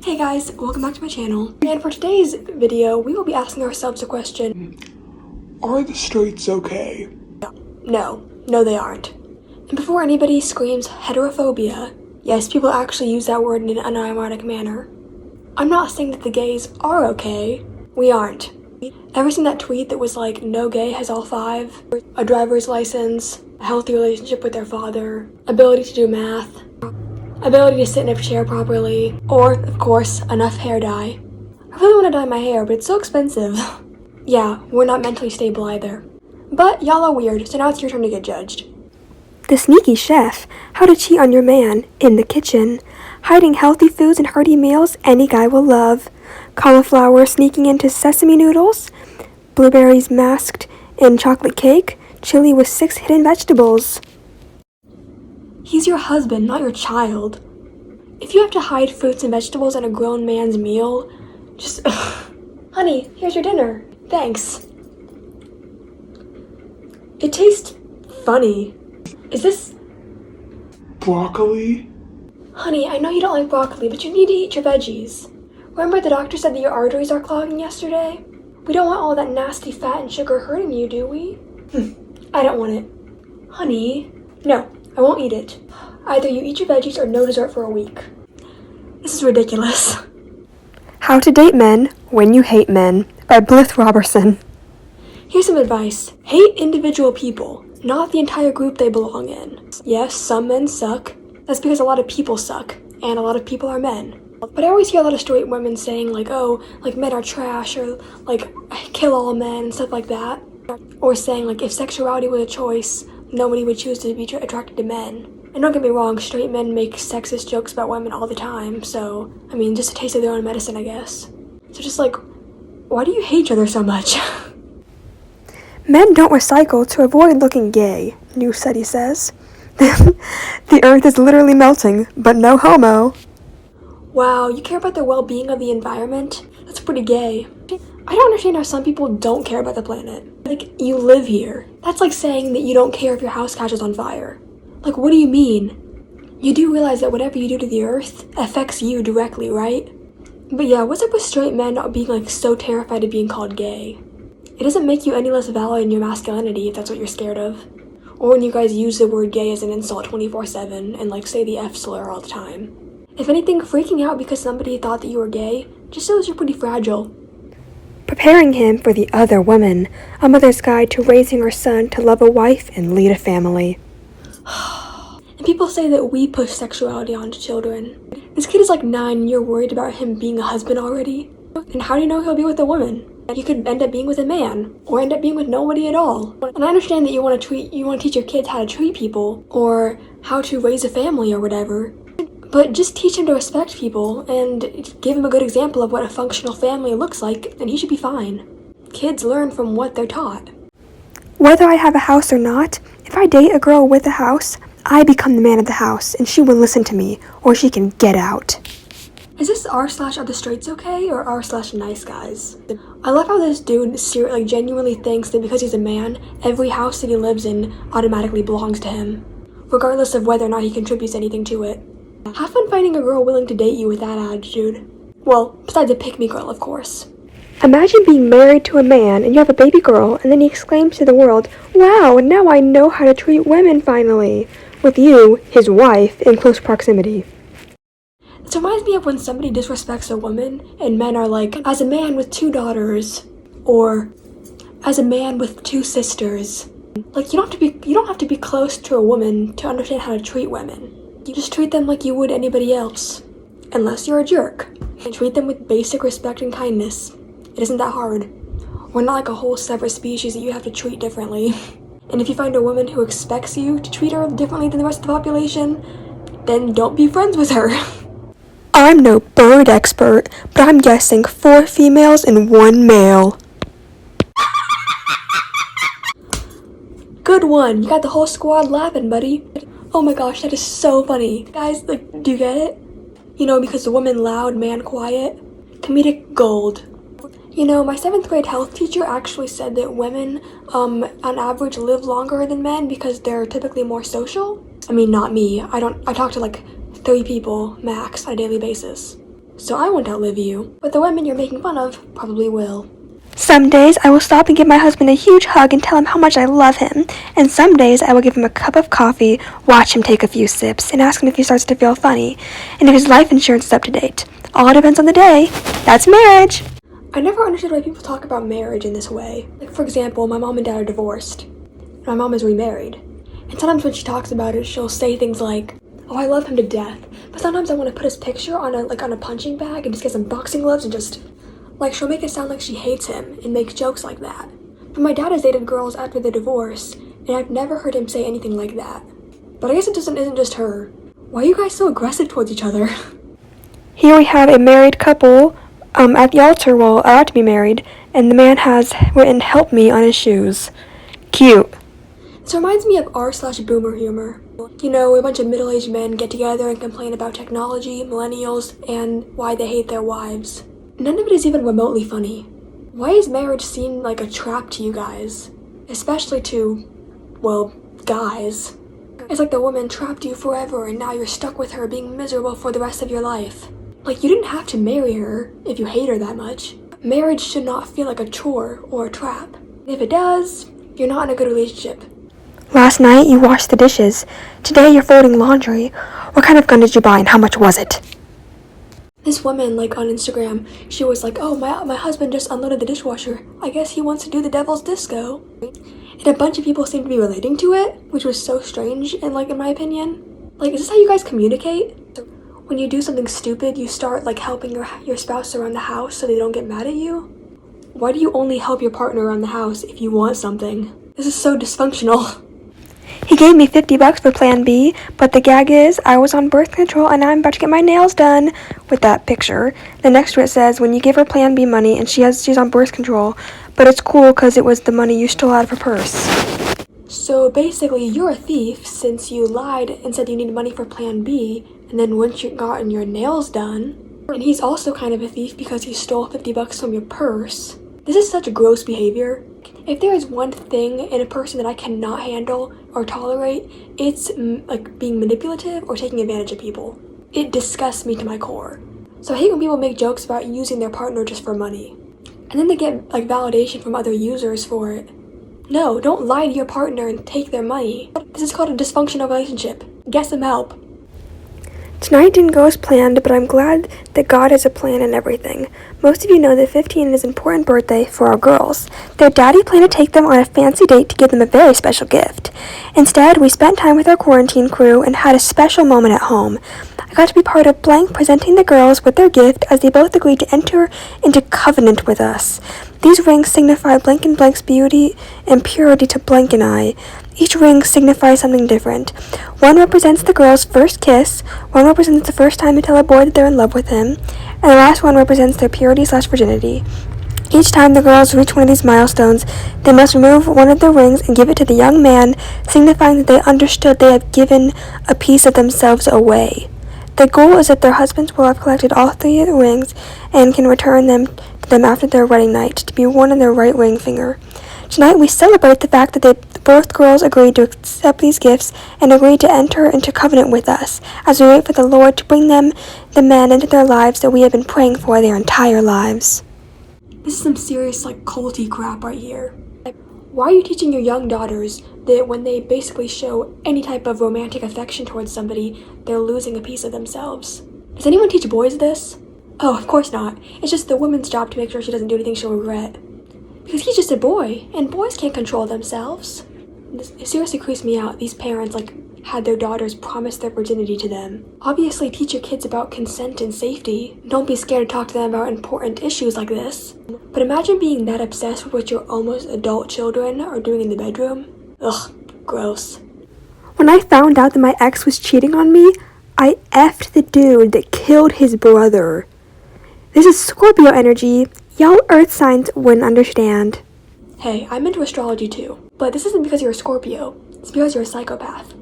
Hey guys, welcome back to my channel. And for today's video, we will be asking ourselves a question. Are the straights okay? No, they aren't. And before anybody screams heterophobia, yes, people actually use that word in an unironic manner. I'm not saying that the gays are okay. We aren't. Ever seen that tweet that was like, no gay has all five? A driver's license, a healthy relationship with their father, ability to do math, ability to sit in a chair properly, or, of course, enough hair dye. I really want to dye my hair, but it's so expensive. Yeah, we're not mentally stable either. But y'all are weird, so now it's your turn to get judged. The sneaky chef, how to cheat on your man, in the kitchen, hiding healthy foods and hearty meals any guy will love, cauliflower sneaking into sesame noodles, blueberries masked in chocolate cake, chili with 6 hidden vegetables. He's your husband, not your child. If you have to hide fruits and vegetables in a grown man's meal, just... Honey, here's your dinner. Thanks. It tastes funny. Is this... Broccoli? Honey, I know you don't like broccoli, but you need to eat your veggies. Remember the doctor said that your arteries are clogging yesterday? We don't want all that nasty fat and sugar hurting you, do we? I don't want it. Honey, no, I won't eat it. Either you eat your veggies or no dessert for a week. This is ridiculous. How to Date Men When You Hate Men by Blythe Robertson. Here's some advice. Hate individual people, not the entire group they belong in. Yes, some men suck. That's because a lot of people suck, and a lot of people are men. But I always hear a lot of straight women saying like, oh, like men are trash, or like, kill all men, and stuff like that. Or saying like, if sexuality was a choice, nobody would choose to be attracted to men. And don't get me wrong, straight men make sexist jokes about women all the time, so, I mean, just a taste of their own medicine, I guess. So just like, why do you hate each other so much? Men don't recycle to avoid looking gay, new study says. The earth is literally melting, but no homo. Wow, you care about the well-being of the environment? That's pretty gay. I don't understand how some people don't care about the planet. Like, you live here. That's like saying that you don't care if your house catches on fire. Like, what do you mean? You do realize that whatever you do to the earth affects you directly, right? But yeah, what's up with straight men not being like so terrified of being called gay? It doesn't make you any less valid in your masculinity if that's what you're scared of. Or when you guys use the word gay as an insult 24/7 and like say the F slur all the time. If anything, freaking out because somebody thought that you were gay just shows you're pretty fragile. Preparing him for the other woman, a mother's guide to raising her son to love a wife and lead a family. And people say that we push sexuality onto children. This kid is like 9 and you're worried about him being a husband already? And how do you know he'll be with a woman? He could end up being with a man, or end up being with nobody at all. And I understand that you want to teach your kids how to treat people, or how to raise a family or whatever. But just teach him to respect people, and give him a good example of what a functional family looks like, and he should be fine. Kids learn from what they're taught. Whether I have a house or not, if I date a girl with a house, I become the man of the house, and she will listen to me, or she can get out. Is this r/are the straights okay, or r/nice guys? I love how this dude genuinely thinks that because he's a man, every house that he lives in automatically belongs to him, regardless of whether or not he contributes anything to it. Have fun finding a girl willing to date you with that attitude. Well, besides a pick-me girl, of course. Imagine being married to a man and you have a baby girl, and then he exclaims to the world, "Wow, now I know how to treat women finally," with you, his wife, in close proximity. This reminds me of when somebody disrespects a woman and men are like, as a man with 2 daughters, or as a man with 2 sisters. Like, you don't have to be close to a woman to understand how to treat women. You just treat them like you would anybody else. Unless you're a jerk. And treat them with basic respect and kindness. It isn't that hard. We're not like a whole separate species that you have to treat differently. And if you find a woman who expects you to treat her differently than the rest of the population, then don't be friends with her. I'm no bird expert, but I'm guessing 4 females and 1 male. Good one. You got the whole squad laughing, buddy. Oh my gosh, that is so funny. Guys, like, do you get it? You know, because the woman loud, man quiet. Comedic gold. You know, my 7th grade health teacher actually said that women, on average, live longer than men because they're typically more social. I mean, not me. I talk to like 3 people max on a daily basis. So I won't outlive you, but the women you're making fun of probably will. Some days I will stop and give my husband a huge hug and tell him how much I love him, and some days I will give him a cup of coffee, watch him take a few sips, and ask him if he starts to feel funny, and if his life insurance is up to date. All depends on the day. That's marriage! I never understood why people talk about marriage in this way. Like, for example, my mom and dad are divorced. My mom is remarried. And sometimes when she talks about it, she'll say things like, oh, I love him to death. But sometimes I want to put his picture on a punching bag and just get some boxing gloves and just... Like, she'll make it sound like she hates him and makes jokes like that. But my dad has dated girls after the divorce, and I've never heard him say anything like that. But I guess it isn't just her. Why are you guys so aggressive towards each other? Here we have a married couple at the altar while about to be married, and the man has written "Help me" on his shoes. Cute. This reminds me of r/boomer humor. You know, a bunch of middle-aged men get together and complain about technology, millennials, and why they hate their wives. None of it is even remotely funny. Why is marriage seem like a trap to you guys? Especially to, well, guys. It's like the woman trapped you forever and now you're stuck with her being miserable for the rest of your life. Like, you didn't have to marry her if you hate her that much. Marriage should not feel like a chore or a trap. If it does, you're not in a good relationship. Last night you washed the dishes. Today you're folding laundry. What kind of gun did you buy and how much was it? This woman, like, on Instagram, she was like, oh, my husband just unloaded the dishwasher. I guess he wants to do the devil's disco. And a bunch of people seemed to be relating to it, which was so strange, and, like, in my opinion. Like, is this how you guys communicate? When you do something stupid, you start, like, helping your spouse around the house so they don't get mad at you? Why do you only help your partner around the house if you want something? This is so dysfunctional. He gave me $50 for Plan B, but the gag is I was on birth control and I'm about to get my nails done with that picture. The next to it says when you give her Plan B money and she's on birth control, but it's cool because it was the money you stole out of her purse. So basically, you're a thief since you lied and said you needed money for Plan B, and then once you've gotten your nails done, and he's also kind of a thief because he stole $50 from your purse. This is such gross behavior. If there is one thing in a person that I cannot handle or tolerate, it's like being manipulative or taking advantage of people. It disgusts me to my core. So I hate when people make jokes about using their partner just for money. And then they get like validation from other users for it. No, don't lie to your partner and take their money. This is called a dysfunctional relationship. Get some help. Tonight didn't go as planned, but I'm glad that God has a plan in everything. Most of you know that 15 is an important birthday for our girls. Their daddy planned to take them on a fancy date to give them a very special gift. Instead, we spent time with our quarantine crew and had a special moment at home. I got to be part of Blank presenting the girls with their gift as they both agreed to enter into covenant with us. These rings signify Blank and Blank's beauty and purity to Blank and I. Each ring signifies something different. One represents the girl's first kiss, one represents the first time they tell a boy that they're in love with him, and the last one represents their purity/virginity. Each time the girls reach one of these milestones, they must remove one of the rings and give it to the young man, signifying that they understood they have given a piece of themselves away. The goal is that their husbands will have collected all 3 of the rings and can return them to them after their wedding night to be worn on their right ring finger. Tonight we celebrate the fact that both girls agreed to accept these gifts and agreed to enter into covenant with us as we wait for the Lord to bring them the man into their lives that we have been praying for their entire lives. This is some serious like culty crap right here. Like, why are you teaching your young daughters that when they basically show any type of romantic affection towards somebody, they're losing a piece of themselves? Does anyone teach boys this? Oh, of course not. It's just the woman's job to make sure she doesn't do anything she'll regret. Because he's just a boy, and boys can't control themselves. It seriously creeps me out. These parents, had their daughters promise their virginity to them. Obviously, teach your kids about consent and safety. Don't be scared to talk to them about important issues like this. But imagine being that obsessed with what your almost adult children are doing in the bedroom. Ugh, gross. When I found out that my ex was cheating on me, I effed the dude that killed his brother. This is Scorpio energy. Y'all earth signs wouldn't understand. Hey, I'm into astrology too. But this isn't because you're a Scorpio. It's because you're a psychopath.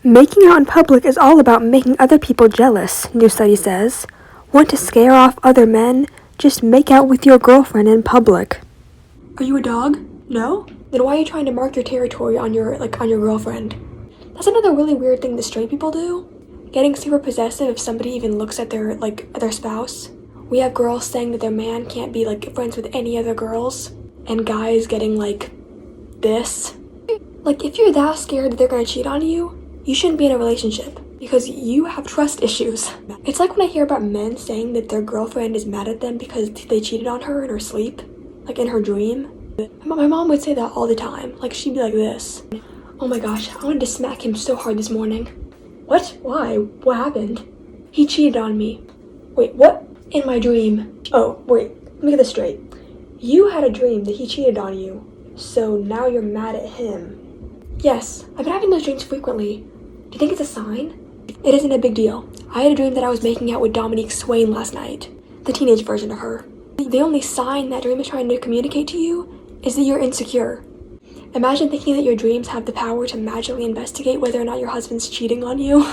Making out in public is all about making other people jealous, new study says. Want to scare off other men? Just make out with your girlfriend in public. Are you a dog? No? Then why are you trying to mark your territory on your girlfriend? That's another really weird thing that straight people do. Getting super possessive if somebody even looks at their spouse. We have girls saying that their man can't be like friends with any other girls, and guys getting like this. Like, if you're that scared that they're gonna cheat on you, you shouldn't be in a relationship because you have trust issues. It's like when I hear about men saying that their girlfriend is mad at them because they cheated on her in her sleep, like in her dream. My mom would say that all the time. Like, she'd be like this. Oh my gosh, I wanted to smack him so hard this morning. What? Why? What happened? He cheated on me. Wait, what? In my dream. Oh, wait, let me get this straight. You had a dream that he cheated on you, so now you're mad at him. Yes, I've been having those dreams frequently. Do you think it's a sign? It isn't a big deal. I had a dream that I was making out with Dominique Swain last night, the teenage version of her. The only sign that dream is trying to communicate to you is that you're insecure. Imagine thinking that your dreams have the power to magically investigate whether or not your husband's cheating on you.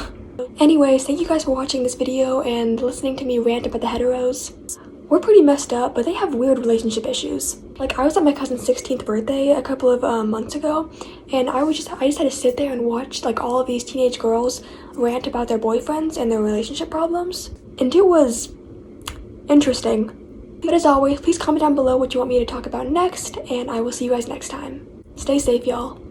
Anyways, thank you guys for watching this video and listening to me rant about the heteros. We're pretty messed up, but they have weird relationship issues. Like, I was at my cousin's 16th birthday a couple of months ago, and I just had to sit there and watch like all of these teenage girls rant about their boyfriends and their relationship problems, and it was interesting. But as always, please comment down below what you want me to talk about next, and I will see you guys next time. Stay safe, y'all.